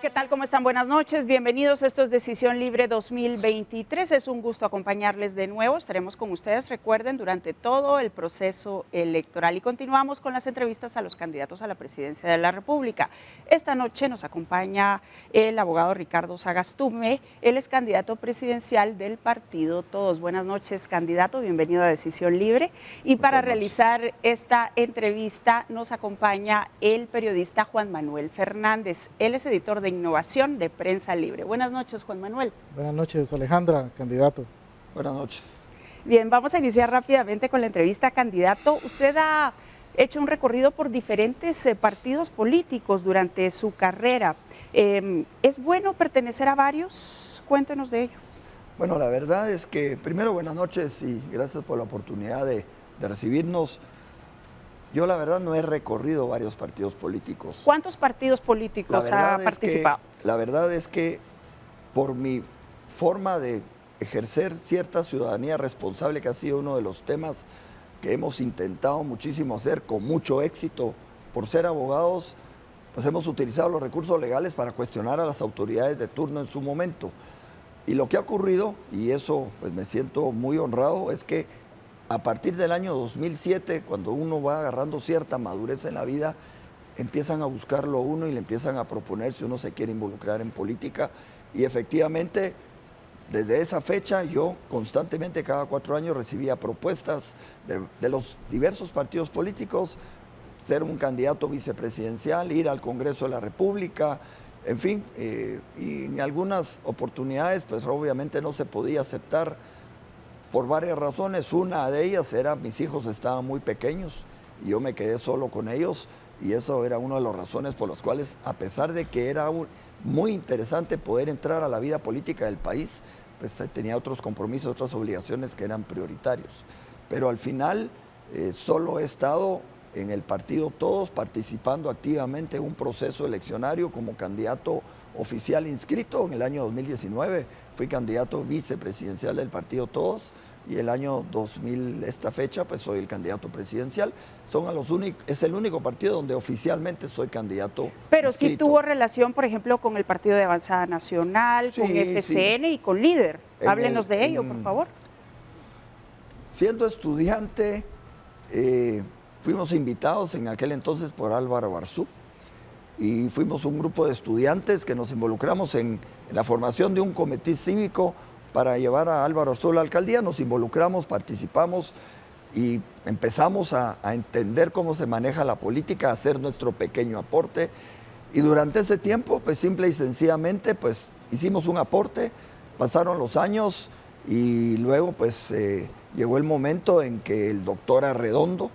¿Qué tal? ¿Cómo están? Buenas noches, bienvenidos. Esto es Decisión Libre 2023. Es un gusto acompañarles de nuevo. Estaremos con ustedes, recuerden, durante todo el proceso electoral. Y continuamos con las entrevistas a los candidatos a la presidencia de la República. Esta noche nos acompaña el abogado Ricardo Sagastume. Él es candidato presidencial del partido Todos. Buenas noches, candidato. Bienvenido a Decisión Libre. Y para realizar esta entrevista nos acompaña el periodista Juan Manuel Fernández. Él es editor de Innovación de Prensa Libre. Buenas noches, Juan Manuel. Buenas noches, Alejandra, candidato. Buenas noches. Bien, vamos a iniciar rápidamente con la entrevista, candidato. Usted ha hecho un recorrido por diferentes partidos políticos durante su carrera. ¿Es bueno pertenecer a varios? Cuéntenos de ello. Bueno, la verdad es que, primero, buenas noches y gracias por la oportunidad de recibirnos. Yo la verdad no he recorrido varios partidos políticos. ¿Cuántos partidos políticos ha participado? La verdad es que por mi forma de ejercer cierta ciudadanía responsable, que ha sido uno de los temas que hemos intentado muchísimo hacer con mucho éxito, por ser abogados, pues hemos utilizado los recursos legales para cuestionar a las autoridades de turno en su momento. Y lo que ha ocurrido, y eso pues me siento muy honrado, es que a partir del año 2007, cuando uno va agarrando cierta madurez en la vida, empiezan a buscarlo uno y le empiezan a proponer si uno se quiere involucrar en política. Y efectivamente, desde esa fecha, yo constantemente, cada 4 años, recibía propuestas de los diversos partidos políticos, ser un candidato vicepresidencial, ir al Congreso de la República, en fin, y en algunas oportunidades, pues obviamente no se podía aceptar por varias razones. Una de ellas era mis hijos estaban muy pequeños y yo me quedé solo con ellos, y eso era una de las razones por las cuales, a pesar de que era muy interesante poder entrar a la vida política del país, pues tenía otros compromisos, otras obligaciones que eran prioritarios. Pero al final solo he estado en el partido Todos, participando activamente en un proceso eleccionario como candidato oficial inscrito. En el año 2019 fui candidato vicepresidencial del partido Todos, y el año 2000, esta fecha, pues soy el candidato presidencial. Es el único partido donde oficialmente soy candidato. Pero inscrito. sí tuvo relación, por ejemplo, con el Partido de Avanzada Nacional, Sí, con FCN y con Líder. Háblenos de ello, por favor. Siendo estudiante, fuimos invitados en aquel entonces por Álvaro Barzú, y fuimos un grupo de estudiantes que nos involucramos en la formación de un comité cívico para llevar a Álvaro Barzú a la alcaldía. Nos involucramos, participamos y empezamos a entender cómo se maneja la política, a hacer nuestro pequeño aporte. Y durante ese tiempo, pues simple y sencillamente, pues hicimos un aporte, pasaron los años y luego pues llegó el momento en que el doctor Arredondo,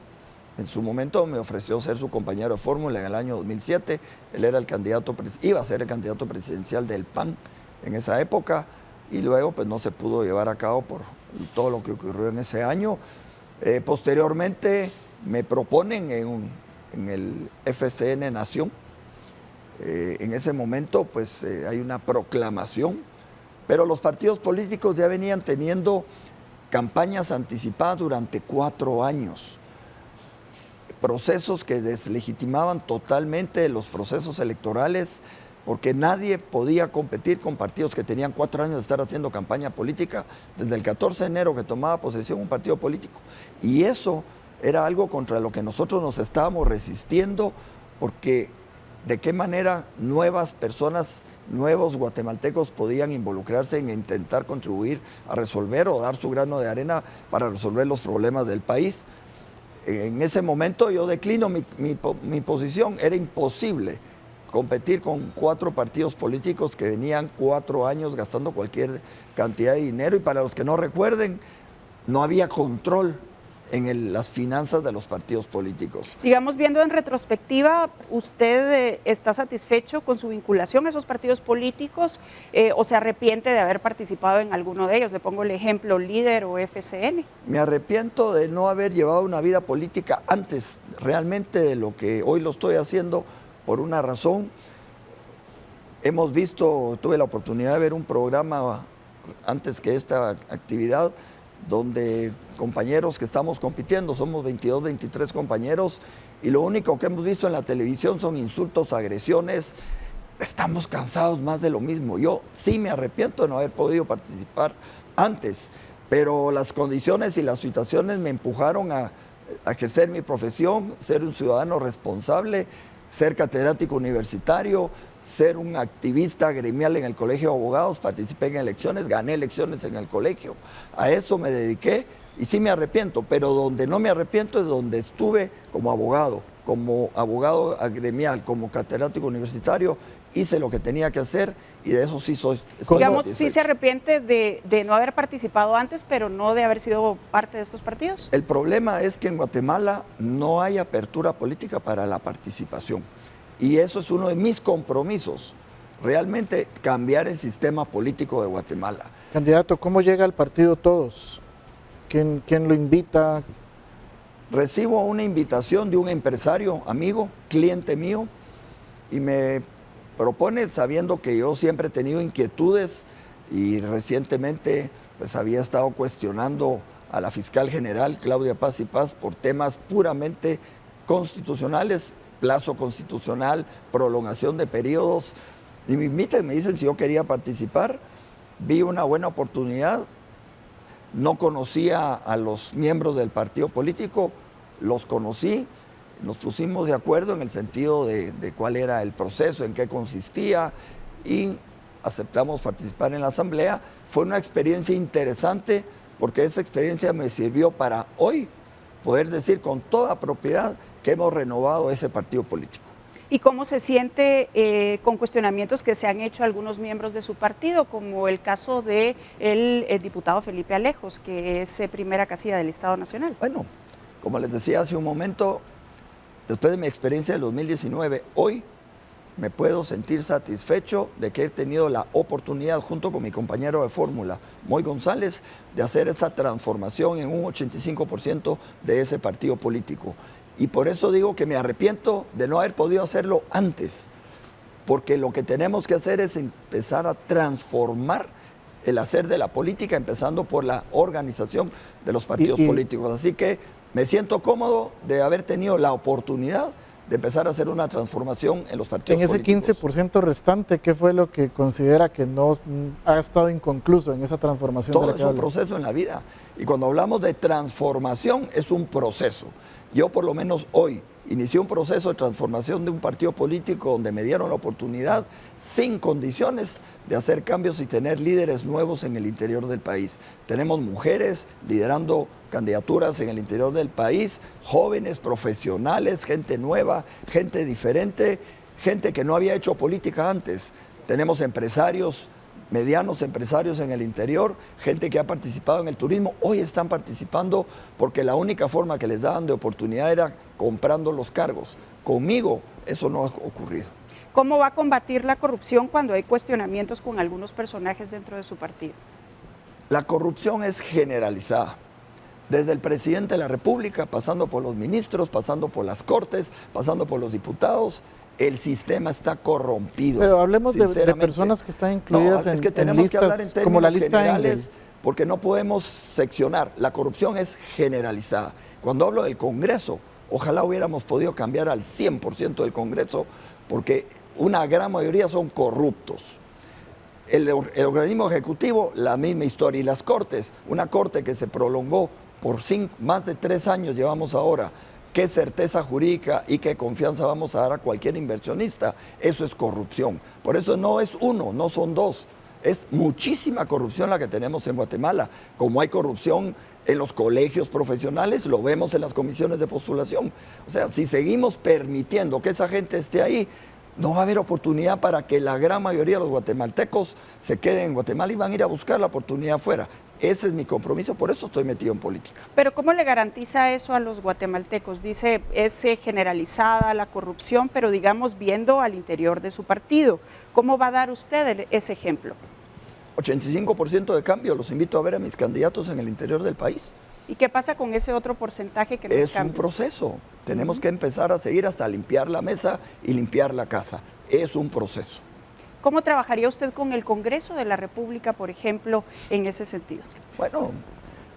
en su momento me ofreció ser su compañero de fórmula en el año 2007. Él era iba a ser el candidato presidencial del PAN en esa época, y luego pues no se pudo llevar a cabo por todo lo que ocurrió en ese año. Posteriormente me proponen en el FCN Nación. En ese momento pues hay una proclamación, pero los partidos políticos ya venían teniendo campañas anticipadas durante 4 años. Procesos que deslegitimaban totalmente los procesos electorales, porque nadie podía competir con partidos que tenían 4 años de estar haciendo campaña política, desde el 14 de enero que tomaba posesión un partido político. Y eso era algo contra lo que nosotros nos estábamos resistiendo, porque de qué manera nuevas personas, nuevos guatemaltecos podían involucrarse en intentar contribuir a resolver o dar su grano de arena para resolver los problemas del país. En ese momento yo declino mi posición. Era imposible competir con 4 partidos políticos que venían 4 años gastando cualquier cantidad de dinero, y para los que no recuerden, no había control en las finanzas de los partidos políticos. Digamos, viendo en retrospectiva, ¿usted está satisfecho con su vinculación a esos partidos políticos o se arrepiente de haber participado en alguno de ellos? Le pongo el ejemplo, Líder o FCN. Me arrepiento de no haber llevado una vida política antes realmente de lo que hoy lo estoy haciendo, por una razón. hemos visto, tuve la oportunidad de ver un programa antes que esta actividad, donde compañeros que estamos compitiendo, somos 22, 23 compañeros, y lo único que hemos visto en la televisión son insultos, agresiones. Estamos cansados más de lo mismo. Yo sí me arrepiento de no haber podido participar antes, pero las condiciones y las situaciones me empujaron a ejercer mi profesión, ser un ciudadano responsable, ser catedrático universitario, ser un activista gremial en el Colegio de Abogados, participé en elecciones, gané elecciones en el colegio. A eso me dediqué y sí me arrepiento, pero donde no me arrepiento es donde estuve como abogado gremial, como catedrático universitario, hice lo que tenía que hacer y de eso sí soy. Digamos, sí se arrepiente de no haber participado antes, pero no de haber sido parte de estos partidos. El problema es que en Guatemala no hay apertura política para la participación. Y eso es uno de mis compromisos, realmente cambiar el sistema político de Guatemala. Candidato, ¿cómo llega al partido Todos? ¿Quién lo invita? Recibo una invitación de un empresario, amigo, cliente mío, y me propone, sabiendo que yo siempre he tenido inquietudes y recientemente pues había estado cuestionando a la fiscal general Claudia Paz y Paz por temas puramente constitucionales, plazo constitucional, prolongación de periodos, y me invitan, me dicen si yo quería participar. Vi una buena oportunidad, no conocía a los miembros del partido político, los conocí, nos pusimos de acuerdo en el sentido de cuál era el proceso, en qué consistía, y aceptamos participar en la asamblea. Fue una experiencia interesante porque esa experiencia me sirvió para hoy poder decir con toda propiedad que hemos renovado ese partido político. ¿Y cómo se siente con cuestionamientos que se han hecho algunos miembros de su partido, como el caso del diputado Felipe Alejos, que es primera casilla del Estado Nacional? Bueno, como les decía hace un momento, después de mi experiencia del 2019, hoy me puedo sentir satisfecho de que he tenido la oportunidad, junto con mi compañero de fórmula, Moy González, de hacer esa transformación en un 85% de ese partido político. Y por eso digo que me arrepiento de no haber podido hacerlo antes, porque lo que tenemos que hacer es empezar a transformar el hacer de la política, empezando por la organización de los partidos políticos. Así que me siento cómodo de haber tenido la oportunidad de empezar a hacer una transformación en los partidos políticos. En ese 15% restante, ¿qué fue lo que considera que no ha estado inconcluso en esa transformación? Todo es un proceso en la vida. Y cuando hablamos de transformación, es un proceso. Yo por lo menos hoy inicié un proceso de transformación de un partido político donde me dieron la oportunidad, sin condiciones, de hacer cambios y tener líderes nuevos en el interior del país. Tenemos mujeres liderando candidaturas en el interior del país, jóvenes, profesionales, gente nueva, gente diferente, gente que no había hecho política antes. Tenemos empresarios, medianos empresarios en el interior, gente que ha participado en el turismo, hoy están participando porque la única forma que les daban de oportunidad era comprando los cargos. Conmigo eso no ha ocurrido. ¿Cómo va a combatir la corrupción cuando hay cuestionamientos con algunos personajes dentro de su partido? La corrupción es generalizada, desde el presidente de la República, pasando por los ministros, pasando por las cortes, pasando por los diputados. El sistema está corrompido. Pero hablemos de personas que están incluidas en listas, como la lista Engel. Porque no podemos seccionar. La corrupción es generalizada. Cuando hablo del Congreso, ojalá hubiéramos podido cambiar al 100% del Congreso, porque una gran mayoría son corruptos. El organismo ejecutivo, la misma historia. Y las cortes, una corte que se prolongó por más de 3 años llevamos ahora. ¿Qué certeza jurídica y qué confianza vamos a dar a cualquier inversionista? Eso es corrupción. Por eso no es uno, no son dos. Es muchísima corrupción la que tenemos en Guatemala. Como hay corrupción en los colegios profesionales, lo vemos en las comisiones de postulación. O sea, si seguimos permitiendo que esa gente esté ahí, no va a haber oportunidad para que la gran mayoría de los guatemaltecos se queden en Guatemala y van a ir a buscar la oportunidad afuera. Ese es mi compromiso, por eso estoy metido en política. Pero ¿cómo le garantiza eso a los guatemaltecos? Dice, es generalizada la corrupción, pero digamos viendo al interior de su partido. ¿Cómo va a dar usted ese ejemplo? 85% de cambio, los invito a ver a mis candidatos en el interior del país. ¿Y qué pasa con ese otro porcentaje que no es cambio? Un proceso, tenemos que empezar a seguir hasta limpiar la mesa y limpiar la casa. Es un proceso. ¿Cómo trabajaría usted con el Congreso de la República, por ejemplo, en ese sentido? Bueno,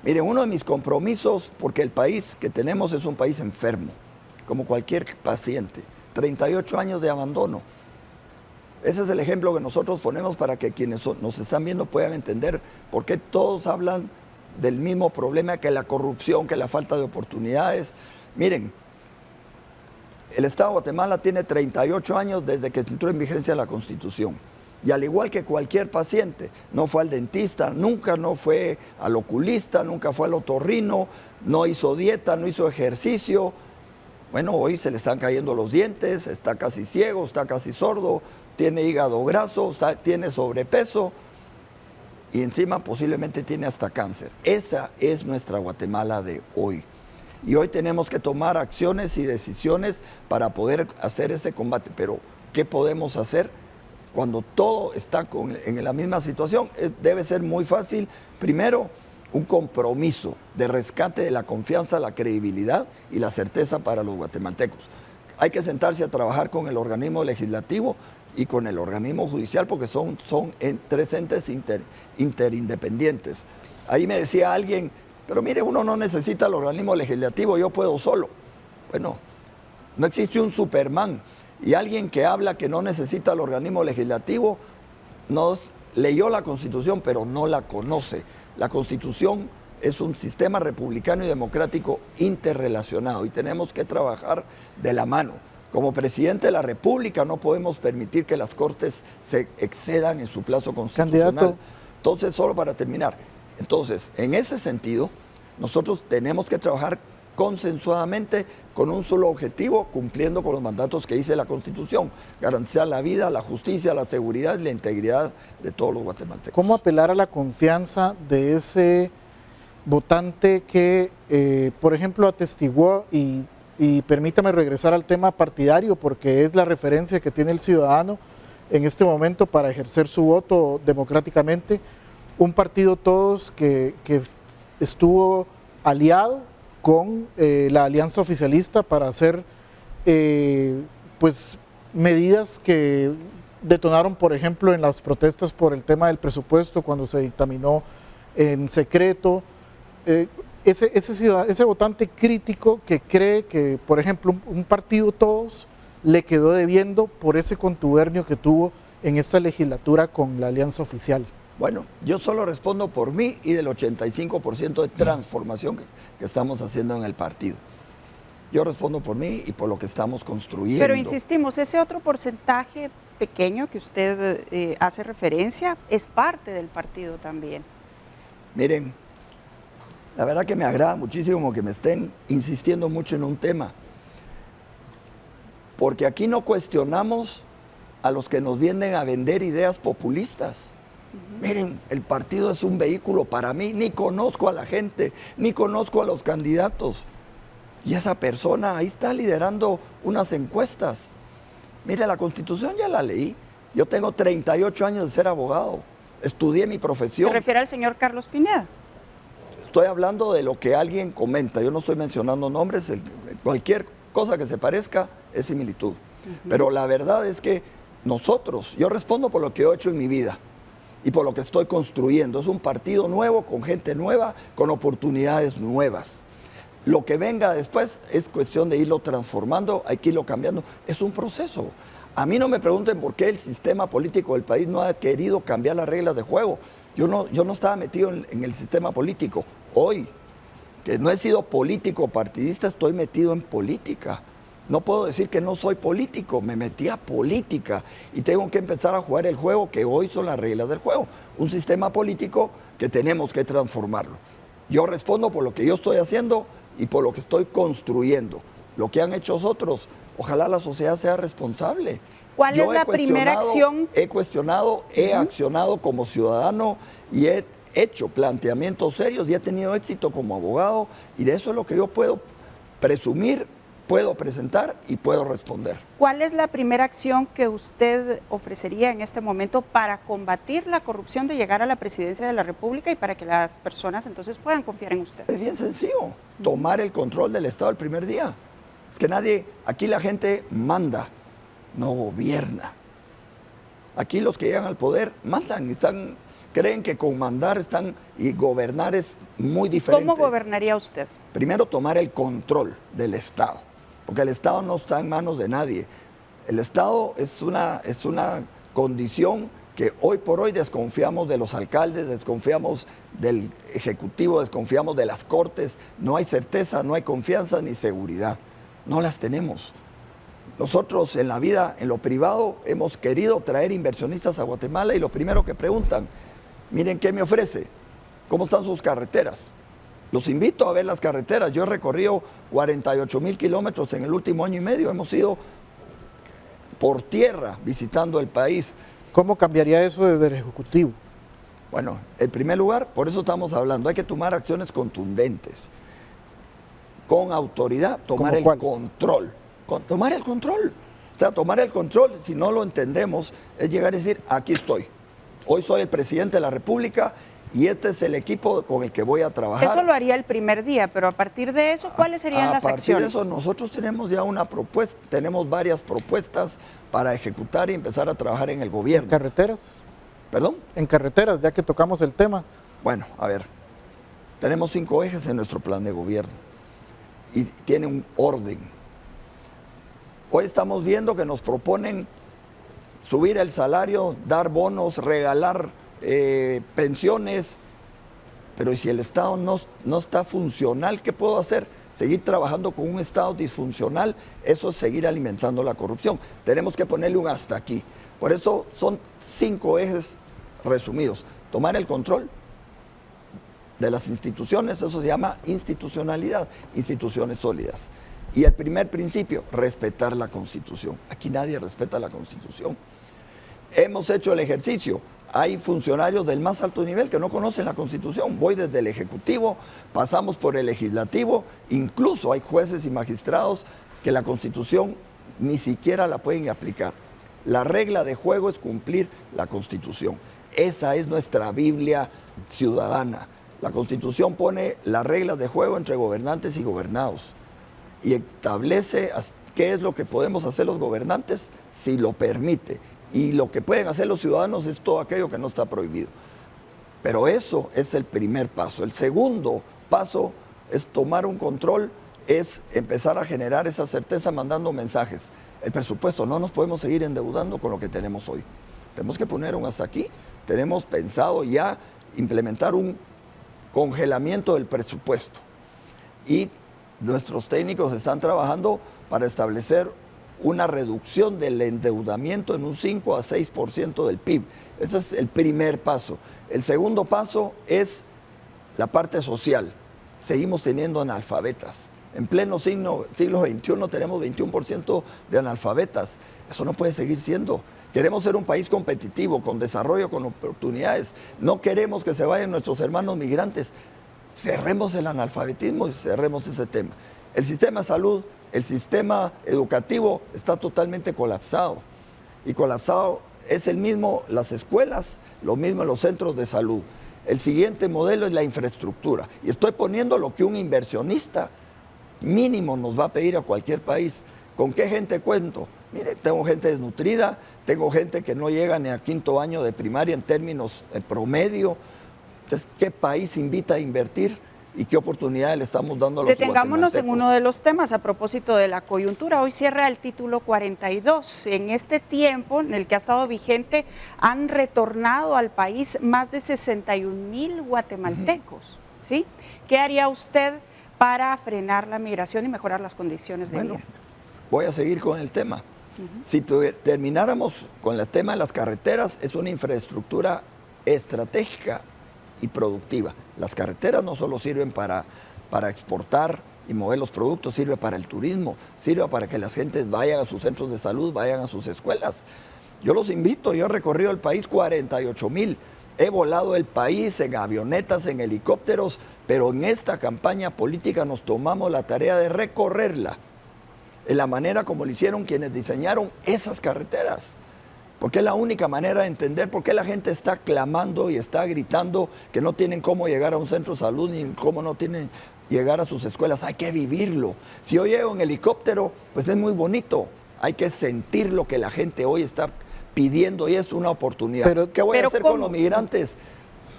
miren, uno de mis compromisos, porque el país que tenemos es un país enfermo, como cualquier paciente, 38 años de abandono. Ese es el ejemplo que nosotros ponemos para que quienes nos están viendo puedan entender por qué todos hablan del mismo problema, que la corrupción, que la falta de oportunidades. Miren, el Estado de Guatemala tiene 38 años desde que se entró en vigencia la Constitución. Y al igual que cualquier paciente, no fue al dentista, nunca no fue al oculista, nunca fue al otorrino, no hizo dieta, no hizo ejercicio. Bueno, hoy se le están cayendo los dientes, está casi ciego, está casi sordo, tiene hígado graso, tiene sobrepeso y encima posiblemente tiene hasta cáncer. Esa es nuestra Guatemala de hoy. Y hoy tenemos que tomar acciones y decisiones para poder hacer ese combate. Pero, ¿qué podemos hacer cuando todo está en la misma situación? Debe ser muy fácil. Primero, un compromiso de rescate de la confianza, la credibilidad y la certeza para los guatemaltecos. Hay que sentarse a trabajar con el organismo legislativo y con el organismo judicial porque son tres entes interindependientes. Ahí me decía alguien, pero mire, uno no necesita el organismo legislativo, yo puedo solo. Bueno, no existe un Superman. Y alguien que habla que no necesita el organismo legislativo leyó la Constitución, pero no la conoce. La Constitución es un sistema republicano y democrático interrelacionado y tenemos que trabajar de la mano. Como presidente de la República no podemos permitir que las Cortes se excedan en su plazo constitucional. Candidato. Entonces, solo para terminar, en ese sentido, nosotros tenemos que trabajar consensuadamente con un solo objetivo, cumpliendo con los mandatos que dice la Constitución, garantizar la vida, la justicia, la seguridad y la integridad de todos los guatemaltecos. ¿Cómo apelar a la confianza de ese votante que, por ejemplo, atestiguó, y permítame regresar al tema partidario, porque es la referencia que tiene el ciudadano en este momento para ejercer su voto democráticamente, un partido Todos que estuvo aliado con la alianza oficialista para hacer pues medidas que detonaron, por ejemplo, en las protestas por el tema del presupuesto cuando se dictaminó en secreto. Ese votante crítico que cree que, por ejemplo, un partido Todos le quedó debiendo por ese contubernio que tuvo en esta legislatura con la alianza oficial. Bueno, yo solo respondo por mí y del 85% de transformación que estamos haciendo en el partido. Yo respondo por mí y por lo que estamos construyendo. Pero insistimos, ese otro porcentaje pequeño que usted hace referencia es parte del partido también. Miren, la verdad que me agrada muchísimo que me estén insistiendo mucho en un tema, porque aquí no cuestionamos a los que nos vienen a vender ideas populistas. Miren, el partido es un vehículo para mí, ni conozco a la gente, ni conozco a los candidatos. Y esa persona ahí está liderando unas encuestas. Mire, la Constitución ya la leí. Yo tengo 38 años de ser abogado. Estudié mi profesión. ¿Se refiere al señor Carlos Pineda? Estoy hablando de lo que alguien comenta. Yo no estoy mencionando nombres. Cualquier cosa que se parezca es similitud. Pero la verdad es que yo respondo por lo que he hecho en mi vida y por lo que estoy construyendo. Es un partido nuevo, con gente nueva, con oportunidades nuevas. Lo que venga después es cuestión de irlo transformando, hay que irlo cambiando. Es un proceso. A mí no me pregunten por qué el sistema político del país no ha querido cambiar las reglas de juego. Yo no estaba metido en el sistema político. Hoy, que no he sido político partidista, estoy metido en política. No puedo decir que no soy político, me metí a política y tengo que empezar a jugar el juego que hoy son las reglas del juego. Un sistema político que tenemos que transformarlo. Yo respondo por lo que yo estoy haciendo y por lo que estoy construyendo. Lo que han hecho otros, ojalá la sociedad sea responsable. ¿Cuál es la primera acción? He cuestionado, he accionado como ciudadano y he hecho planteamientos serios y he tenido éxito como abogado y de eso es lo que yo puedo presumir, puedo presentar y puedo responder. ¿Cuál es la primera acción que usted ofrecería en este momento para combatir la corrupción de llegar a la presidencia de la República y para que las personas entonces puedan confiar en usted? Es bien sencillo, tomar el control del Estado el primer día. Es que aquí la gente manda, no gobierna. Aquí los que llegan al poder mandan, creen que con mandar y gobernar es muy diferente. ¿Cómo gobernaría usted? Primero, tomar el control del Estado, porque el Estado no está en manos de nadie. El Estado es una condición que hoy por hoy desconfiamos de los alcaldes, desconfiamos del Ejecutivo, desconfiamos de las Cortes. No hay certeza, no hay confianza ni seguridad. No las tenemos. Nosotros en la vida, en lo privado, hemos querido traer inversionistas a Guatemala y lo primero que preguntan, miren qué me ofrece, cómo están sus carreteras. Los invito a ver las carreteras. Yo he recorrido 48,000 kilómetros en el último año y medio. Hemos ido por tierra visitando el país. ¿Cómo cambiaría eso desde el Ejecutivo? Bueno, en primer lugar, por eso estamos hablando, hay que tomar acciones contundentes. Con autoridad, tomar el control. Tomar el control. O sea, tomar el control, si no lo entendemos, es llegar a decir, aquí estoy. Hoy soy el presidente de la República y este es el equipo con el que voy a trabajar. Eso lo haría el primer día, pero a partir de eso, ¿cuáles serían las acciones? A partir de eso, nosotros tenemos ya una propuesta, tenemos varias propuestas para ejecutar y empezar a trabajar en el gobierno. ¿En carreteras? ¿Perdón? En carreteras, ya que tocamos el tema. Bueno, a ver, tenemos 5 ejes en nuestro plan de gobierno y tiene un orden. Hoy estamos viendo que nos proponen subir el salario, dar bonos, regalar pensiones, pero si el Estado no está funcional, ¿qué puedo hacer? Seguir trabajando con un Estado disfuncional, eso es seguir alimentando la corrupción. Tenemos que ponerle un hasta aquí. Por eso son 5 ejes resumidos. Tomar el control de las instituciones, eso se llama institucionalidad, instituciones sólidas. Y el primer principio, respetar la Constitución. Aquí nadie respeta la Constitución. Hemos hecho el ejercicio. Hay funcionarios del más alto nivel que no conocen la Constitución. Voy desde el Ejecutivo, pasamos por el Legislativo, incluso hay jueces y magistrados que la Constitución ni siquiera la pueden aplicar. La regla de juego es cumplir la Constitución. Esa es nuestra Biblia ciudadana. La Constitución pone las reglas de juego entre gobernantes y gobernados y establece qué es lo que podemos hacer los gobernantes si lo permite. Y lo que pueden hacer los ciudadanos es todo aquello que no está prohibido. Pero eso es el primer paso. El segundo paso es tomar un control, es empezar a generar esa certeza mandando mensajes. El presupuesto, no nos podemos seguir endeudando con lo que tenemos hoy. Tenemos que poner un hasta aquí. Tenemos pensado ya implementar un congelamiento del presupuesto. Y nuestros técnicos están trabajando para establecer una reducción del endeudamiento en un 5 a 6% del PIB. Ese es el primer paso. El segundo paso es la parte social. Seguimos teniendo analfabetas. En pleno siglo XXI tenemos 21% de analfabetas. Eso no puede seguir siendo. Queremos ser un país competitivo, con desarrollo, con oportunidades. No queremos que se vayan nuestros hermanos migrantes. Cerremos el analfabetismo y cerremos ese tema. El sistema de salud, el sistema educativo está totalmente colapsado. Y colapsado es el mismo las escuelas, lo mismo los centros de salud. El siguiente modelo es la infraestructura. Y estoy poniendo lo que un inversionista mínimo nos va a pedir a cualquier país. ¿Con qué gente cuento? Mire, tengo gente desnutrida, tengo gente que no llega ni a 5º año de primaria en términos promedio. Entonces, ¿qué país invita a invertir y qué oportunidades le estamos dando a los Detengámonos en uno de los temas a propósito de la coyuntura. Hoy cierra el título 42. En este tiempo en el que ha estado vigente, han retornado al país más de 61,000 guatemaltecos. ¿Sí? ¿Qué haría usted para frenar la migración y mejorar las condiciones de vida? Voy a seguir con el tema. Si termináramos con el tema de las carreteras, es una infraestructura estratégica y productiva. Las carreteras no solo sirven para exportar y mover los productos, sirve para el turismo, sirve para que las gentes vayan a sus centros de salud, vayan a sus escuelas. Yo los invito, yo he recorrido el país 48,000, he volado el país en avionetas, en helicópteros, pero en esta campaña política nos tomamos la tarea de recorrerla en la manera como lo hicieron quienes diseñaron esas carreteras. Porque es la única manera de entender por qué la gente está clamando y está gritando que no tienen cómo llegar a un centro de salud ni cómo no tienen llegar a sus escuelas. Hay que vivirlo. Si yo llego en helicóptero, pues es muy bonito. Hay que sentir lo que la gente hoy está pidiendo y es una oportunidad. Pero- ¿Qué voy a pero hacer ¿cómo? con los migrantes?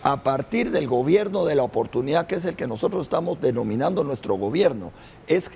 A partir del gobierno de la oportunidad, que es el que nosotros estamos denominando nuestro gobierno, es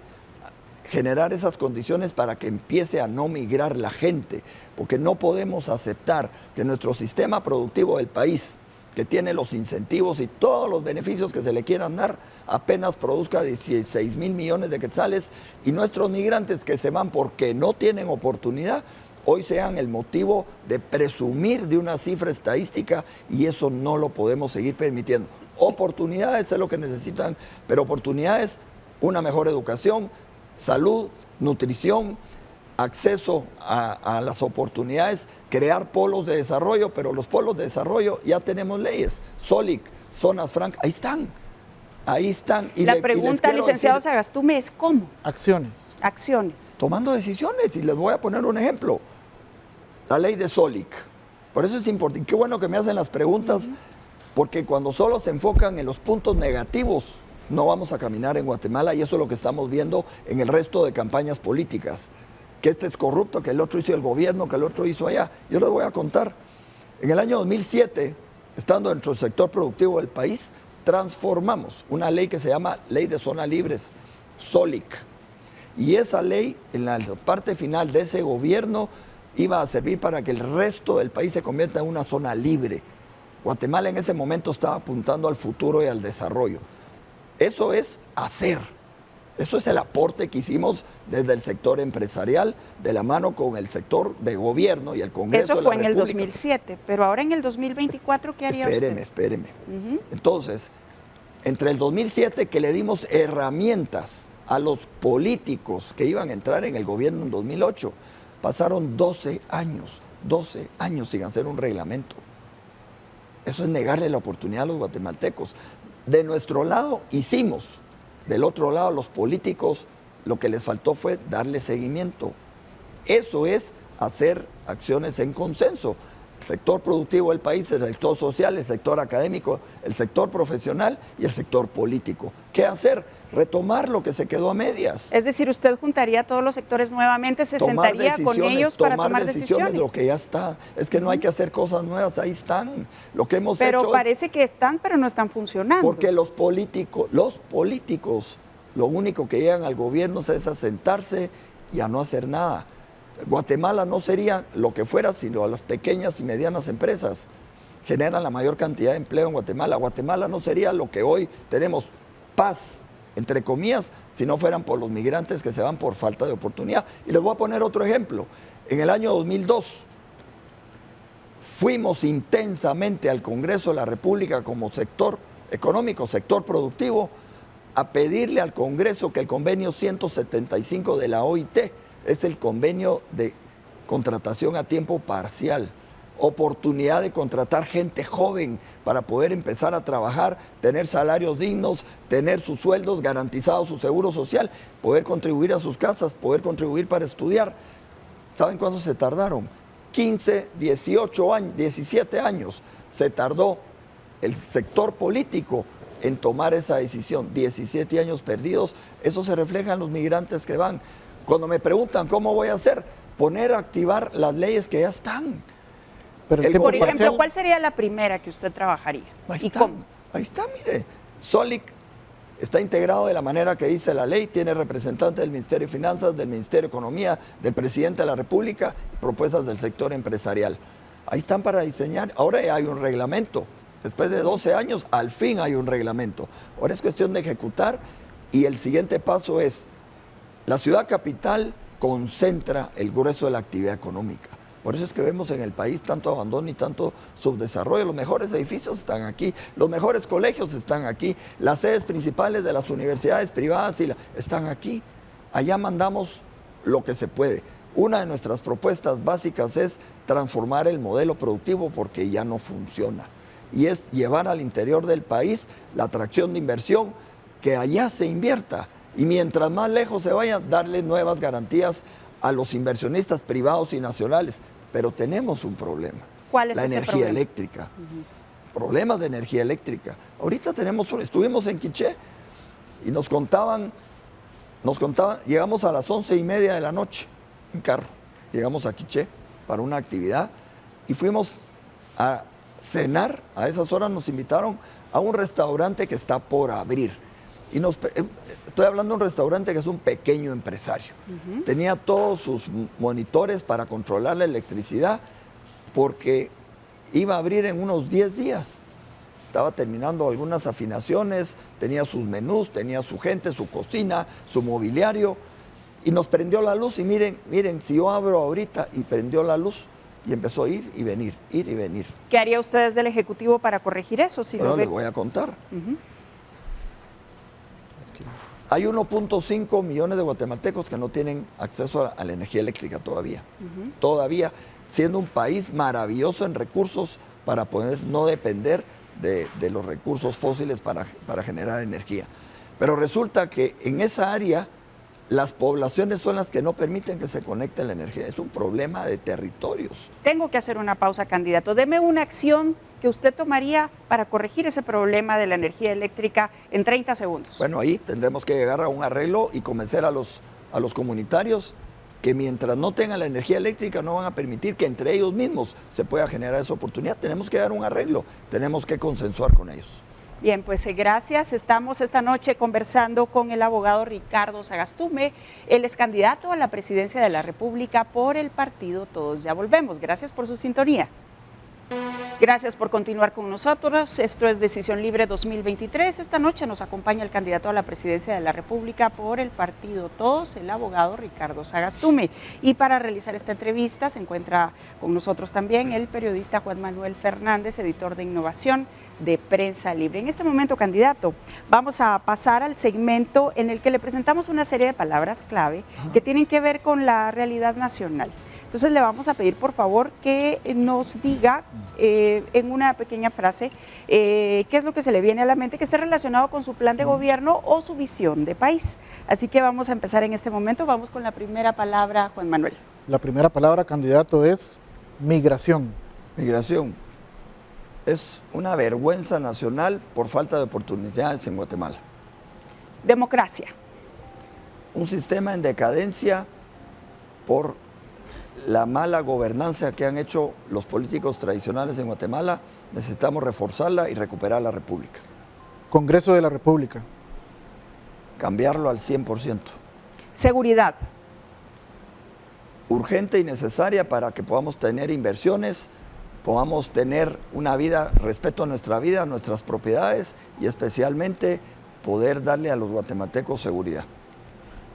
generar esas condiciones para que empiece a no migrar la gente, porque no podemos aceptar que nuestro sistema productivo del país, que tiene los incentivos y todos los beneficios que se le quieran dar, apenas produzca 16 mil millones de quetzales y nuestros migrantes que se van porque no tienen oportunidad, hoy sean el motivo de presumir de una cifra estadística y eso no lo podemos seguir permitiendo. Oportunidades es lo que necesitan, pero oportunidades, una mejor educación, salud, nutrición, acceso a las oportunidades, crear polos de desarrollo, pero los polos de desarrollo ya tenemos leyes, SOLIC, zonas francas, ahí están. Ahí están. La pregunta, licenciado Sagastume, es ¿cómo? Acciones. Acciones. Tomando decisiones, y les voy a poner un ejemplo. La ley de SOLIC. Por eso es importante. Qué bueno que me hacen las preguntas, porque cuando solo se enfocan en los puntos negativos, no vamos a caminar en Guatemala, y eso es lo que estamos viendo en el resto de campañas políticas. Que este es corrupto, que el otro hizo el gobierno, que el otro hizo allá. Yo les voy a contar. En el año 2007, estando dentro del sector productivo del país, transformamos una ley que se llama Ley de Zonas Libres, SOLIC. Y esa ley, en la parte final de ese gobierno, iba a servir para que el resto del país se convierta en una zona libre. Guatemala en ese momento estaba apuntando al futuro y al desarrollo. Eso es hacer. Eso es el aporte que hicimos desde el sector empresarial, de la mano con el sector de gobierno y el Congreso Eso de la fue en el República. 2007, pero ahora en el 2024, ¿qué haría usted? Espéreme. Entonces, entre el 2007 que le dimos herramientas a los políticos que iban a entrar en el gobierno en 2008, pasaron 12 años sin hacer un reglamento. Eso es negarle la oportunidad a los guatemaltecos. De nuestro lado hicimos, del otro lado los políticos lo que les faltó fue darle seguimiento. Eso es hacer acciones en consenso. El sector productivo del país, el sector social, el sector académico, el sector profesional y el sector político. ¿Qué hacer? Retomar lo que se quedó a medias. Es decir, usted juntaría a todos los sectores nuevamente, se sentaría con ellos para tomar decisiones. Lo que ya está. Es que no hay que hacer cosas nuevas, ahí están. Lo que hemos hecho. Pero parece que están, pero no están funcionando. Porque los políticos, lo único que llegan al gobierno es a sentarse y a no hacer nada. Guatemala no sería lo que fuera, sino a las pequeñas y medianas empresas. Generan la mayor cantidad de empleo en Guatemala. Guatemala no sería lo que hoy tenemos, paz, entre comillas, si no fueran por los migrantes que se van por falta de oportunidad. Y les voy a poner otro ejemplo. En el año 2002 fuimos intensamente al Congreso de la República como sector económico, sector productivo, a pedirle al Congreso que el convenio 175 de la OIT es el convenio de contratación a tiempo parcial, oportunidad de contratar gente joven para poder empezar a trabajar, tener salarios dignos, tener sus sueldos garantizados, su seguro social, poder contribuir a sus casas, poder contribuir para estudiar. ¿Saben cuánto se tardaron? 15, 18 años, 17 años se tardó el sector político en tomar esa decisión. 17 años perdidos, eso se refleja en los migrantes que van. Cuando me preguntan cómo voy a hacer, poner a activar las leyes que ya están. Pero el Por tiempo ejemplo, parcial- ¿cuál sería la primera que usted trabajaría? Ahí ¿Y está, cómo? ahí está, mire. SOLIC está integrado de la manera que dice la ley, tiene representantes del Ministerio de Finanzas, del Ministerio de Economía, del Presidente de la República, propuestas del sector empresarial. Ahí están para diseñar. Ahora ya hay un reglamento. Después de 12 años, al fin hay un reglamento. Ahora es cuestión de ejecutar y el siguiente paso es, la ciudad capital concentra el grueso de la actividad económica. Por eso es que vemos en el país tanto abandono y tanto subdesarrollo. Los mejores edificios están aquí, los mejores colegios están aquí, las sedes principales de las universidades privadas están aquí. Allá mandamos lo que se puede. Una de nuestras propuestas básicas es transformar el modelo productivo porque ya no funciona. Y es llevar al interior del país la atracción de inversión, que allá se invierta. Y mientras más lejos se vaya, darle nuevas garantías a los inversionistas privados y nacionales. Pero tenemos un problema. ¿Cuál es la ese energía problema? eléctrica. Problemas de energía eléctrica. Ahorita estuvimos en Quiché y nos contaban, llegamos a las 11:30 de la noche en carro. Llegamos a Quiché para una actividad y fuimos a cenar. A esas horas nos invitaron a un restaurante que está por abrir. Y estoy hablando de un restaurante que es un pequeño empresario. Tenía todos sus monitores para controlar la electricidad porque iba a abrir en unos 10 días. Estaba terminando algunas afinaciones, tenía sus menús, tenía su gente, su cocina, su mobiliario. Y nos prendió la luz y miren, si yo abro ahorita y prendió la luz y empezó a ir y venir, ir y venir. ¿Qué haría usted desde el Ejecutivo para corregir eso? Bueno, les voy a contar. Hay 1.5 millones de guatemaltecos que no tienen acceso a la energía eléctrica todavía. Todavía, siendo un país maravilloso en recursos para poder no depender de los recursos fósiles para generar energía. Pero resulta que en esa área las poblaciones son las que no permiten que se conecte la energía. Es un problema de territorios. Tengo que hacer una pausa, candidato. Deme una acción que usted tomaría para corregir ese problema de la energía eléctrica en 30 segundos. Bueno, ahí tendremos que llegar a un arreglo y convencer a los comunitarios que mientras no tengan la energía eléctrica no van a permitir que entre ellos mismos se pueda generar esa oportunidad. Tenemos que dar un arreglo, tenemos que consensuar con ellos. Bien, pues gracias. Estamos esta noche conversando con el abogado Ricardo Sagastume. Él es candidato a la presidencia de la República por el partido Todos Ya Volvemos. Gracias por su sintonía. Gracias por continuar con nosotros. Esto es Decisión Libre 2023. Esta noche nos acompaña el candidato a la presidencia de la República por el partido Todos, el abogado Ricardo Sagastume. Y para realizar esta entrevista se encuentra con nosotros también el periodista Juan Manuel Fernández, editor de innovación de Prensa Libre. En este momento, candidato, vamos a pasar al segmento en el que le presentamos una serie de palabras clave que tienen que ver con la realidad nacional. Entonces le vamos a pedir por favor que nos diga en una pequeña frase qué es lo que se le viene a la mente que esté relacionado con su plan de gobierno o su visión de país. Así que vamos a empezar en este momento. Vamos con la primera palabra, Juan Manuel. La primera palabra, candidato, es migración. Migración. Es una vergüenza nacional por falta de oportunidades en Guatemala. Democracia. Un sistema en decadencia por la mala gobernanza que han hecho los políticos tradicionales en Guatemala. Necesitamos reforzarla y recuperar la República. Congreso de la República. Cambiarlo al 100%. Seguridad. Urgente y necesaria para que podamos tener inversiones, podamos tener una vida, respeto a nuestra vida, a nuestras propiedades y especialmente poder darle a los guatemaltecos seguridad.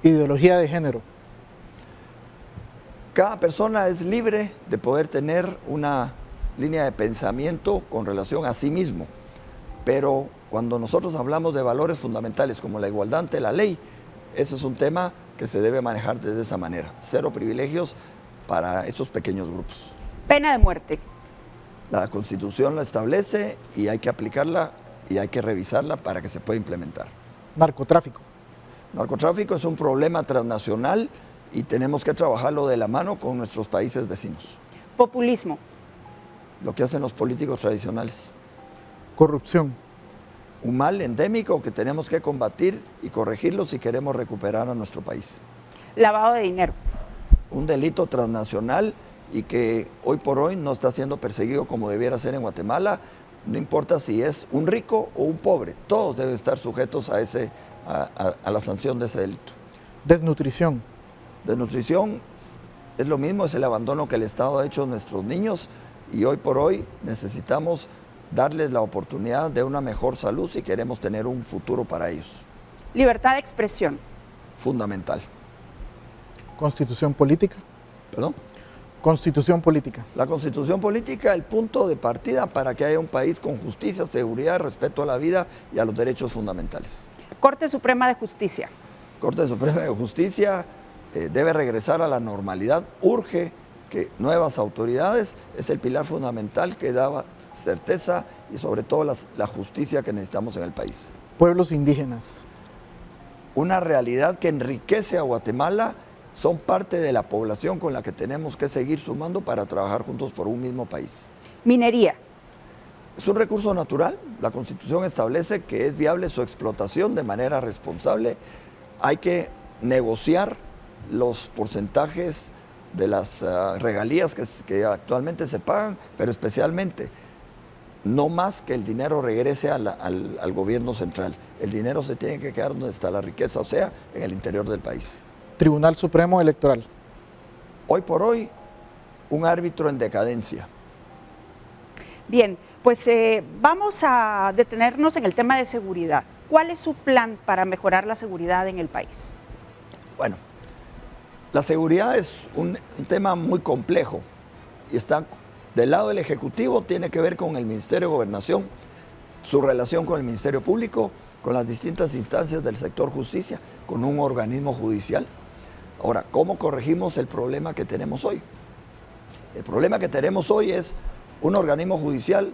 Ideología de género. Cada persona es libre de poder tener una línea de pensamiento con relación a sí mismo, pero cuando nosotros hablamos de valores fundamentales como la igualdad ante la ley, ese es un tema que se debe manejar de esa manera. Cero privilegios para esos pequeños grupos. Pena de muerte. La Constitución la establece y hay que aplicarla y hay que revisarla para que se pueda implementar. Narcotráfico. Narcotráfico es un problema transnacional y tenemos que trabajarlo de la mano con nuestros países vecinos. Populismo. Lo que hacen los políticos tradicionales. Corrupción. Un mal endémico que tenemos que combatir y corregirlo si queremos recuperar a nuestro país. Lavado de dinero. Un delito transnacional y que hoy por hoy no está siendo perseguido como debiera ser en Guatemala. No importa si es un rico o un pobre, todos deben estar sujetos a la sanción de ese delito. Desnutrición. Desnutrición es lo mismo, es el abandono que el Estado ha hecho a nuestros niños y hoy por hoy necesitamos darles la oportunidad de una mejor salud si queremos tener un futuro para ellos. Libertad de expresión. Fundamental. Constitución política. ¿Perdón? Constitución política. La Constitución política, el punto de partida para que haya un país con justicia, seguridad, respeto a la vida y a los derechos fundamentales. Corte Suprema de Justicia. Corte Suprema de Justicia debe regresar a la normalidad, urge que nuevas autoridades, es el pilar fundamental que daba certeza y sobre todo la justicia que necesitamos en el país. Pueblos indígenas. Una realidad que enriquece a Guatemala, son parte de la población con la que tenemos que seguir sumando para trabajar juntos por un mismo país. Minería. Es un recurso natural, la Constitución establece que es viable su explotación de manera responsable, hay que negociar los porcentajes de las regalías que actualmente se pagan, pero especialmente no más que el dinero regrese al gobierno central. El dinero se tiene que quedar donde está la riqueza, o sea, en el interior del país. Tribunal Supremo Electoral. Hoy por hoy, un árbitro en decadencia. Bien, pues vamos a detenernos en el tema de seguridad. ¿Cuál es su plan para mejorar la seguridad en el país? Bueno, la seguridad es un tema muy complejo y está del lado del Ejecutivo, tiene que ver con el Ministerio de Gobernación, su relación con el Ministerio Público, con las distintas instancias del sector justicia, con un organismo judicial. Ahora, ¿cómo corregimos el problema que tenemos hoy? El problema que tenemos hoy es un organismo judicial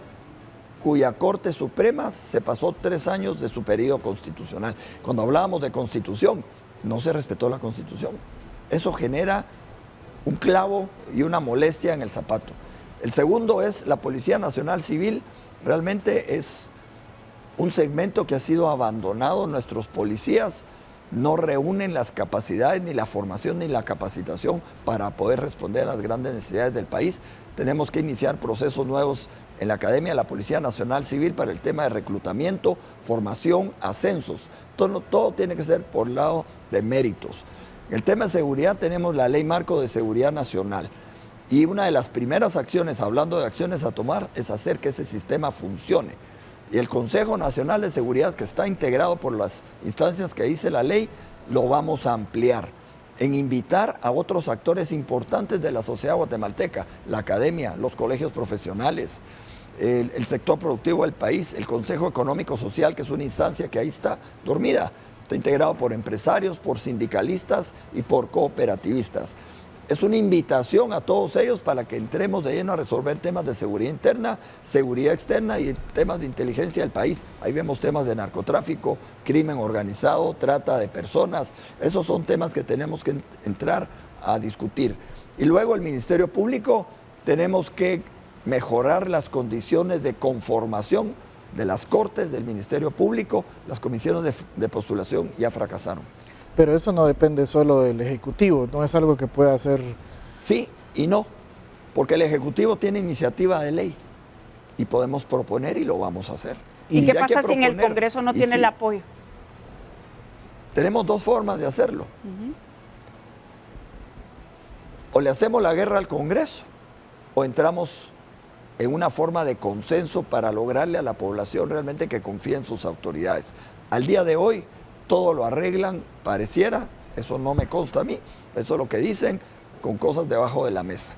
cuya Corte Suprema se pasó 3 años de su periodo constitucional. Cuando hablábamos de Constitución, no se respetó la Constitución. Eso genera un clavo y una molestia en el zapato. El segundo es la Policía Nacional Civil. Realmente es un segmento que ha sido abandonado. Nuestros policías no reúnen las capacidades, ni la formación, ni la capacitación para poder responder a las grandes necesidades del país. Tenemos que iniciar procesos nuevos en la Academia de la Policía Nacional Civil para el tema de reclutamiento, formación, ascensos. Todo tiene que ser por lado de méritos. En el tema de seguridad tenemos la Ley Marco de Seguridad Nacional. Y una de las primeras acciones, hablando de acciones a tomar, es hacer que ese sistema funcione. Y el Consejo Nacional de Seguridad, que está integrado por las instancias que dice la ley, lo vamos a ampliar en invitar a otros actores importantes de la sociedad guatemalteca, la academia, los colegios profesionales, el sector productivo del país, el Consejo Económico Social, que es una instancia que ahí está dormida, está integrado por empresarios, por sindicalistas y por cooperativistas. Es una invitación a todos ellos para que entremos de lleno a resolver temas de seguridad interna, seguridad externa y temas de inteligencia del país. Ahí vemos temas de narcotráfico, crimen organizado, trata de personas. Esos son temas que tenemos que entrar a discutir. Y luego el Ministerio Público, tenemos que mejorar las condiciones de conformación de las Cortes, del Ministerio Público. Las comisiones de postulación ya fracasaron. Pero eso no depende solo del Ejecutivo, no es algo que pueda hacer... Sí y no, porque el Ejecutivo tiene iniciativa de ley y podemos proponer y lo vamos a hacer. ¿Y qué pasa si en el Congreso no tiene el apoyo? Tenemos 2 formas de hacerlo. O le hacemos la guerra al Congreso o entramos en una forma de consenso para lograrle a la población realmente que confíe en sus autoridades. Al día de hoy, todo lo arreglan, pareciera, eso no me consta a mí, eso es lo que dicen, con cosas debajo de la mesa.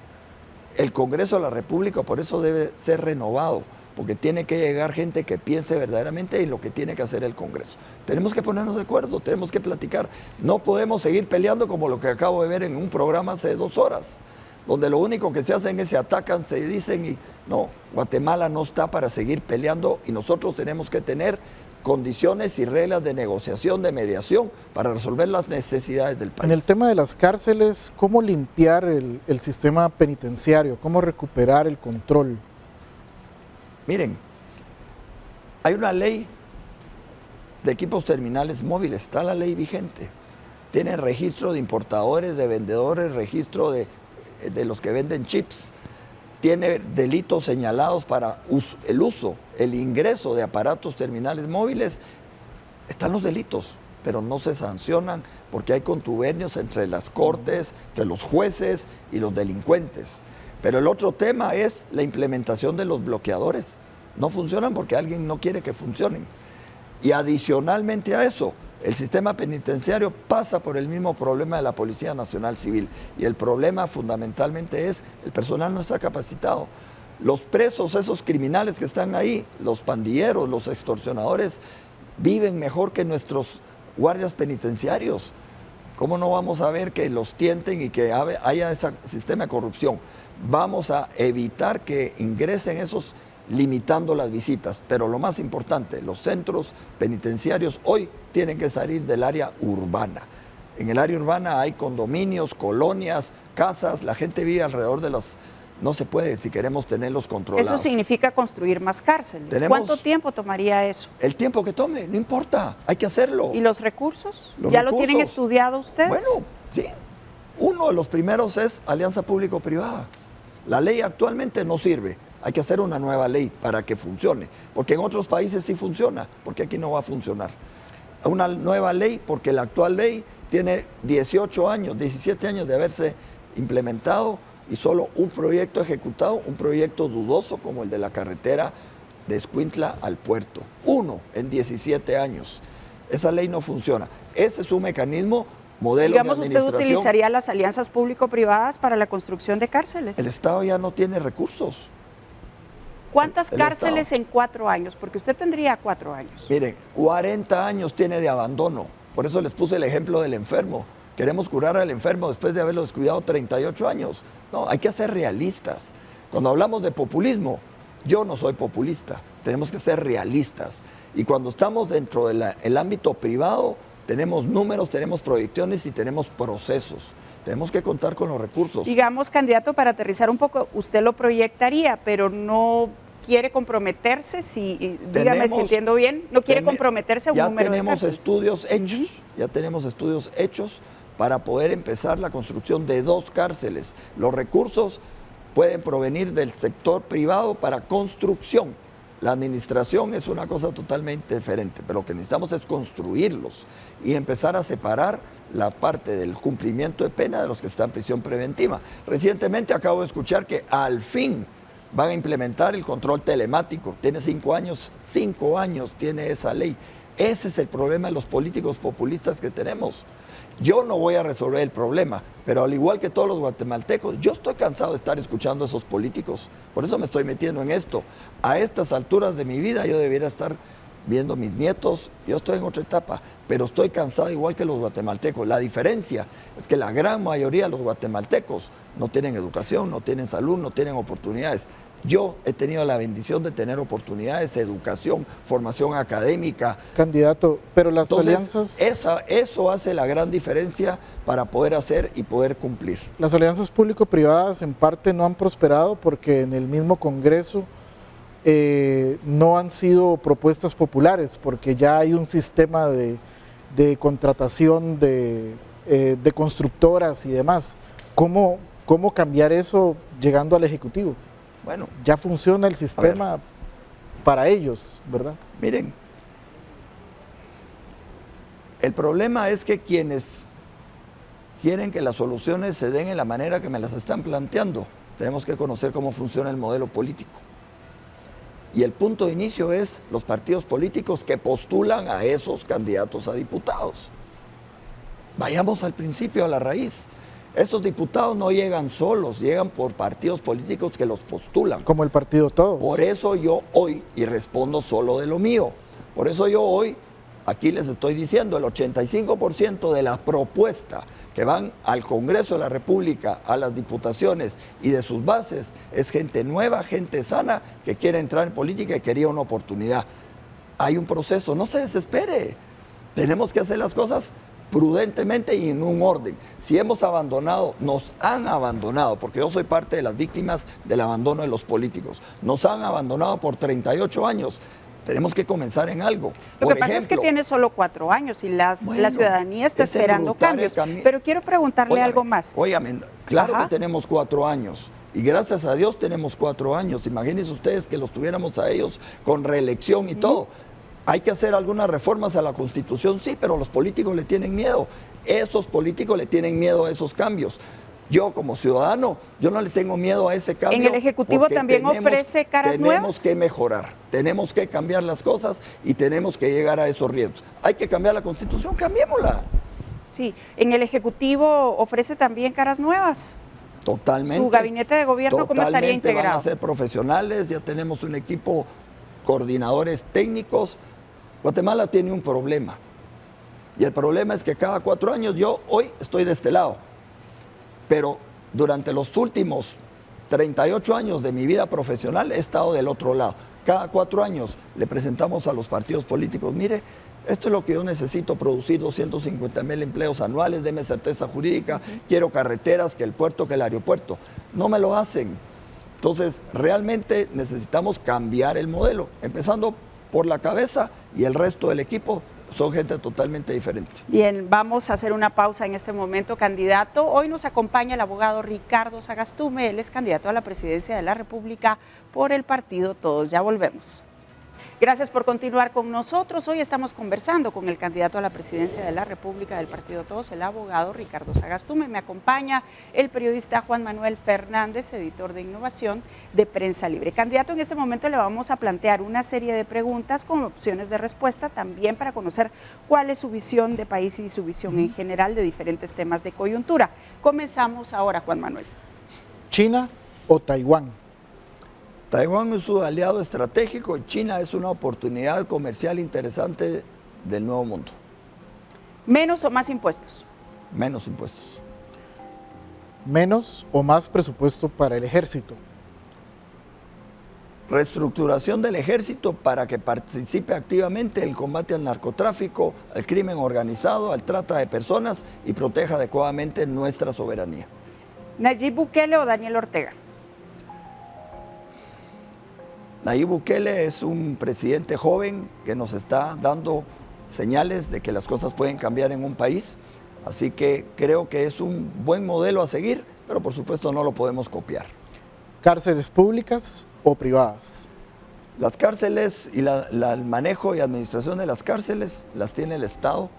El Congreso de la República por eso debe ser renovado, porque tiene que llegar gente que piense verdaderamente en lo que tiene que hacer el Congreso. Tenemos que ponernos de acuerdo, tenemos que platicar. No podemos seguir peleando como lo que acabo de ver en un programa hace 2 horas, donde lo único que se hacen es se atacan, se dicen y no, Guatemala no está para seguir peleando y nosotros tenemos que tener condiciones y reglas de negociación, de mediación, para resolver las necesidades del país. En el tema de las cárceles, ¿cómo limpiar el sistema penitenciario? ¿Cómo recuperar el control? Miren, hay una ley de equipos terminales móviles, está la ley vigente. Tienen registro de importadores, de vendedores, registro de los que venden chips. Tiene delitos señalados para el uso, el ingreso de aparatos terminales móviles. Están los delitos, pero no se sancionan porque hay contubernios entre las cortes, entre los jueces y los delincuentes. Pero el otro tema es la implementación de los bloqueadores. No funcionan porque alguien no quiere que funcionen. Y adicionalmente a eso, el sistema penitenciario pasa por el mismo problema de la Policía Nacional Civil y el problema fundamentalmente es el personal no está capacitado. Los presos, esos criminales que están ahí, los pandilleros, los extorsionadores, viven mejor que nuestros guardias penitenciarios. ¿Cómo no vamos a ver que los tienten y que haya ese sistema de corrupción? Vamos a evitar que ingresen esos limitando las visitas, pero lo más importante, los centros penitenciarios hoy tienen que salir del área urbana. En el área urbana hay condominios, colonias, casas, la gente vive alrededor de los... No se puede si queremos tenerlos controlados. Eso significa construir más cárceles. ¿Cuánto tiempo tomaría eso? El tiempo que tome, no importa, hay que hacerlo. ¿Y los recursos? ¿Ya lo tienen estudiado ustedes? Bueno, sí. Uno de los primeros es alianza público-privada. La ley actualmente no sirve. Hay que hacer una nueva ley para que funcione. Porque en otros países sí funciona, porque aquí no va a funcionar. Una nueva ley, porque la actual ley tiene 18 años, 17 años de haberse implementado y solo un proyecto ejecutado, un proyecto dudoso como el de la carretera de Escuintla al puerto. Uno en 17 años. Esa ley no funciona. Ese es un mecanismo, modelo Digamos, de ¿usted administración. utilizaría las alianzas público-privadas para la construcción de cárceles? El Estado ya no tiene recursos. ¿Cuántas el cárceles Estado. en 4 años? Porque usted tendría 4 años. Miren, 40 años tiene de abandono. Por eso les puse el ejemplo del enfermo. Queremos curar al enfermo después de haberlo descuidado 38 años. No, hay que ser realistas. Cuando hablamos de populismo, yo no soy populista. Tenemos que ser realistas. Y cuando estamos dentro del ámbito privado, tenemos números, tenemos proyecciones y tenemos procesos. Tenemos que contar con los recursos. Digamos, candidato, para aterrizar un poco, usted lo proyectaría, pero no quiere comprometerse, dígame si entiendo bien, no quiere comprometerse a un número de cárceles. Ya tenemos estudios hechos para poder empezar la construcción de 2 cárceles. Los recursos pueden provenir del sector privado para construcción. La administración es una cosa totalmente diferente, pero lo que necesitamos es construirlos y empezar a separar la parte del cumplimiento de pena de los que están en prisión preventiva. Recientemente acabo de escuchar que al fin van a implementar el control telemático. Tiene 5 años tiene esa ley. Ese es el problema de los políticos populistas que tenemos. Yo no voy a resolver el problema, pero al igual que todos los guatemaltecos, yo estoy cansado de estar escuchando a esos políticos. Por eso me estoy metiendo en esto. A estas alturas de mi vida yo debería estar viendo a mis nietos. Yo estoy en otra etapa, pero estoy cansado igual que los guatemaltecos. La diferencia es que la gran mayoría de los guatemaltecos no tienen educación, no tienen salud, no tienen oportunidades. Yo he tenido la bendición de tener oportunidades, educación, formación académica. Candidato, pero las Entonces, alianzas... eso hace la gran diferencia para poder hacer y poder cumplir. Las alianzas público-privadas en parte no han prosperado porque en el mismo Congreso no han sido propuestas populares, porque ya hay un sistema de contratación de constructoras y demás. ¿Cómo cambiar eso llegando al Ejecutivo? Bueno, ya funciona el sistema para ellos, ¿verdad? Miren, el problema es que quienes quieren que las soluciones se den en la manera que me las están planteando, tenemos que conocer cómo funciona el modelo político. Y el punto de inicio es los partidos políticos que postulan a esos candidatos a diputados. Vayamos al principio, a la raíz. Estos diputados no llegan solos, llegan por partidos políticos que los postulan. Como el partido Todos. Por eso yo hoy, y respondo solo de lo mío, por eso yo hoy, aquí les estoy diciendo, el 85% de la propuesta que van al Congreso de la República, a las diputaciones y de sus bases, es gente nueva, gente sana, que quiere entrar en política y quería una oportunidad. Hay un proceso, no se desespere. Tenemos que hacer las cosas prudentemente y en un orden. Si hemos abandonado, nos han abandonado, porque yo soy parte de las víctimas del abandono de los políticos. Nos han abandonado por 38 años. Tenemos que comenzar en algo. Lo que pasa es que tiene solo 4 años y la ciudadanía está esperando cambios. Pero quiero preguntarle algo más. Óigame, claro que tenemos 4 años. Y gracias a Dios tenemos 4 años. Imagínense ustedes que los tuviéramos a ellos con reelección y todo. Hay que hacer algunas reformas a la Constitución, sí, pero los políticos le tienen miedo. Esos políticos le tienen miedo a esos cambios. Yo como ciudadano, yo no le tengo miedo a ese cambio. ¿En el Ejecutivo también ofrece caras nuevas? Tenemos que mejorar, tenemos que cambiar las cosas y tenemos que llegar a esos riesgos. Hay que cambiar la Constitución, cambiémosla. Sí, ¿en el Ejecutivo ofrece también caras nuevas? Totalmente. ¿Su gabinete de gobierno cómo estaría integrado? Van a ser profesionales, ya tenemos un equipo, coordinadores técnicos. Guatemala tiene un problema. Y el problema es que cada 4 años, yo hoy estoy de este lado, pero durante los últimos 38 años de mi vida profesional he estado del otro lado. Cada 4 años le presentamos a los partidos políticos, mire, esto es lo que yo necesito producir, 250,000 empleos anuales, deme certeza jurídica, quiero carreteras, que el puerto, que el aeropuerto. No me lo hacen. Entonces, realmente necesitamos cambiar el modelo, empezando por la cabeza y el resto del equipo son gente totalmente diferente. Bien, vamos a hacer una pausa en este momento, candidato. Hoy nos acompaña el abogado Ricardo Sagastume, él es candidato a la presidencia de la República por el partido Todos. Ya volvemos. Gracias por continuar con nosotros. Hoy estamos conversando con el candidato a la presidencia de la República del partido Todos, el abogado Ricardo Sagastume. Me acompaña el periodista Juan Manuel Fernández, editor de innovación de Prensa Libre. Candidato, en este momento le vamos a plantear una serie de preguntas con opciones de respuesta, también para conocer cuál es su visión de país y su visión en general de diferentes temas de coyuntura. Comenzamos ahora, Juan Manuel. ¿China o Taiwán? Taiwán es su aliado estratégico y China es una oportunidad comercial interesante del nuevo mundo. ¿Menos o más impuestos? Menos impuestos. ¿Menos o más presupuesto para el ejército? Reestructuración del ejército para que participe activamente en el combate al narcotráfico, al crimen organizado, al trata de personas y proteja adecuadamente nuestra soberanía. ¿Nayib Bukele o Daniel Ortega? Nayib Bukele es un presidente joven que nos está dando señales de que las cosas pueden cambiar en un país, así que creo que es un buen modelo a seguir, pero por supuesto no lo podemos copiar. ¿Cárceles públicas o privadas? Las cárceles y el manejo y administración de las cárceles las tiene el Estado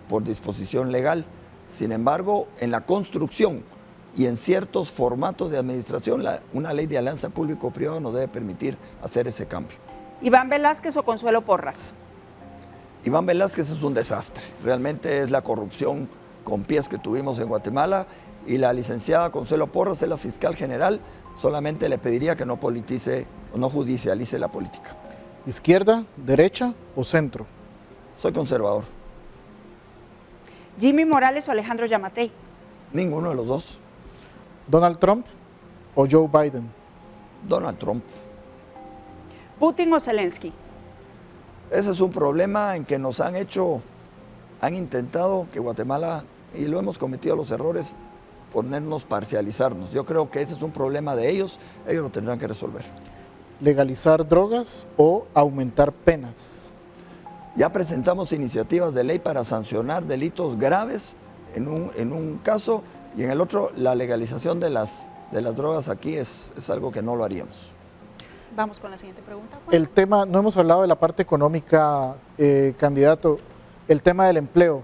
por disposición legal. Sin embargo, en la construcción y en ciertos formatos de administración, una ley de alianza público-privada nos debe permitir hacer ese cambio. ¿Iván Velázquez o Consuelo Porras? Iván Velázquez es un desastre. Realmente es la corrupción con pies que tuvimos en Guatemala, y la licenciada Consuelo Porras es la fiscal general. Solamente le pediría que no politice o no judicialice la política. ¿Izquierda, derecha o centro? Soy conservador. ¿Jimmy Morales o Alejandro Yamatei? Ninguno de los dos. ¿Donald Trump o Joe Biden? Donald Trump. ¿Putin o Zelensky? Ese es un problema en que han intentado que Guatemala, y lo hemos cometido los errores, ponernos, parcializarnos. Yo creo que ese es un problema de ellos lo tendrán que resolver. ¿Legalizar drogas o aumentar penas? Ya presentamos iniciativas de ley para sancionar delitos graves en un caso, y en el otro la legalización de las drogas aquí es algo que no lo haríamos. Vamos con la siguiente pregunta, Juan. El tema, no hemos hablado de la parte económica, candidato, el tema del empleo.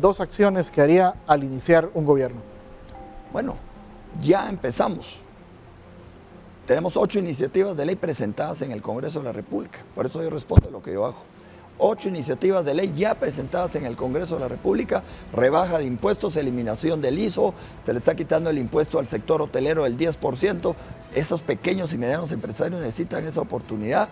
Dos acciones que haría al iniciar un gobierno. Bueno, ya empezamos. Tenemos 8 iniciativas de ley presentadas en el Congreso de la República. Por eso yo respondo lo que yo hago. 8 iniciativas de ley ya presentadas en el Congreso de la República: rebaja de impuestos, eliminación del ISO, se le está quitando el impuesto al sector hotelero del 10%. Esos pequeños y medianos empresarios necesitan esa oportunidad.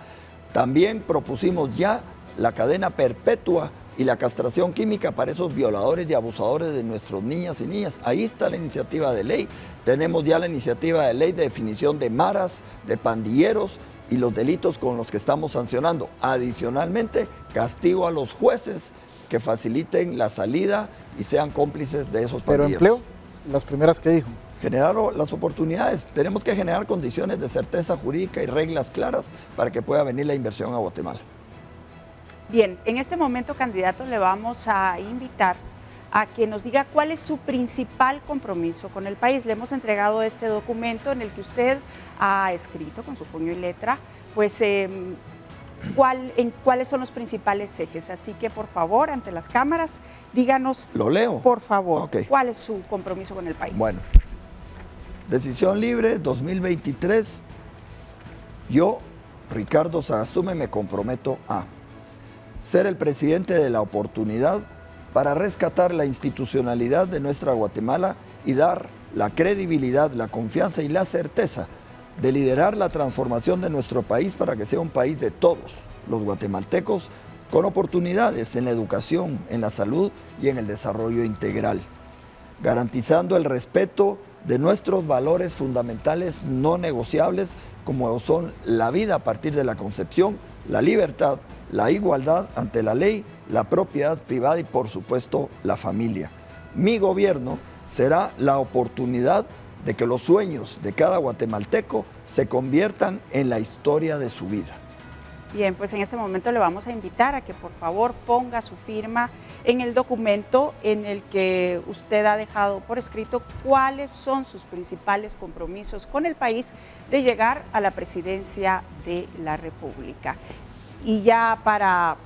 También propusimos ya la cadena perpetua y la castración química para esos violadores y abusadores de nuestras niñas y niñas. Ahí está la iniciativa de ley. Tenemos ya la iniciativa de ley de definición de maras, de pandilleros y los delitos con los que estamos sancionando. Adicionalmente, castigo a los jueces que faciliten la salida y sean cómplices de esos pandilleros. Pero empleo, las primeras que dijo. Generar las oportunidades. Tenemos que generar condiciones de certeza jurídica y reglas claras para que pueda venir la inversión a Guatemala. Bien, en este momento, candidato, le vamos a invitar a que nos diga cuál es su principal compromiso con el país. Le hemos entregado este documento en el que usted ha escrito con su puño y letra, pues, cuáles son los principales ejes. Así que, por favor, ante las cámaras, díganos, ¿Lo leo? por favor, Okay. ¿Cuál es su compromiso con el país? Bueno, Decisión Libre 2023. Yo, Ricardo Sagastume, me comprometo a ser el presidente de la oportunidad para rescatar la institucionalidad de nuestra Guatemala y dar la credibilidad, la confianza y la certeza de liderar la transformación de nuestro país para que sea un país de todos los guatemaltecos, con oportunidades en la educación, en la salud y en el desarrollo integral, garantizando el respeto de nuestros valores fundamentales no negociables, como son la vida a partir de la concepción, la libertad, la igualdad ante la ley, la propiedad privada y, por supuesto, la familia. Mi gobierno será la oportunidad de que los sueños de cada guatemalteco se conviertan en la historia de su vida. Bien, pues en este momento le vamos a invitar a que por favor ponga su firma en el documento en el que usted ha dejado por escrito cuáles son sus principales compromisos con el país de llegar a la presidencia de la República. Y ya para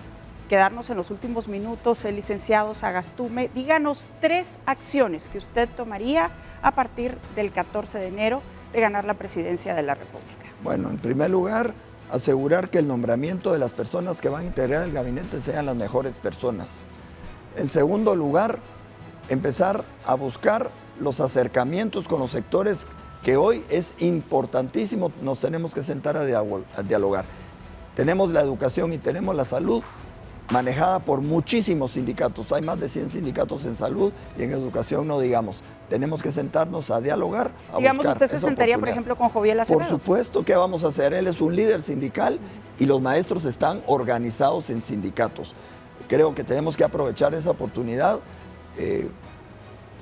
quedarnos en los últimos minutos, el licenciado Sagastume, díganos 3 acciones que usted tomaría a partir del 14 de enero de ganar la presidencia de la República. Bueno, en primer lugar, asegurar que el nombramiento de las personas que van a integrar el gabinete sean las mejores personas. En segundo lugar, empezar a buscar los acercamientos con los sectores que hoy es importantísimo, nos tenemos que sentar a dialogar. Tenemos la educación y tenemos la salud manejada por muchísimos sindicatos. Hay más de 100 sindicatos en salud y en educación no digamos. Tenemos que sentarnos a dialogar, a Digamos, buscar usted se esa sentaría, por oportunidad. ejemplo, con Joviel Acevedo. Por supuesto, ¿qué vamos a hacer? Él es un líder sindical y los maestros están organizados en sindicatos. Creo que tenemos que aprovechar esa oportunidad.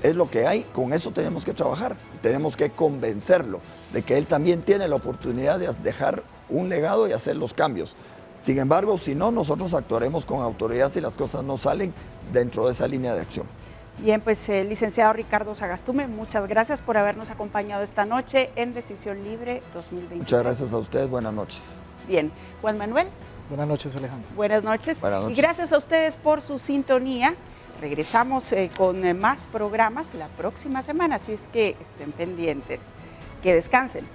Es lo que hay, con eso tenemos que trabajar. Tenemos que convencerlo de que él también tiene la oportunidad de dejar un legado y hacer los cambios. Sin embargo, si no, nosotros actuaremos con autoridad si las cosas no salen dentro de esa línea de acción. Bien, pues licenciado Ricardo Sagastume, muchas gracias por habernos acompañado esta noche en Decisión Libre 2023. Muchas gracias a ustedes, buenas noches. Bien, Juan Manuel. Buenas noches, Alejandro. Buenas noches. Buenas noches. Y gracias a ustedes por su sintonía. Regresamos con más programas la próxima semana, así es que estén pendientes. Que descansen.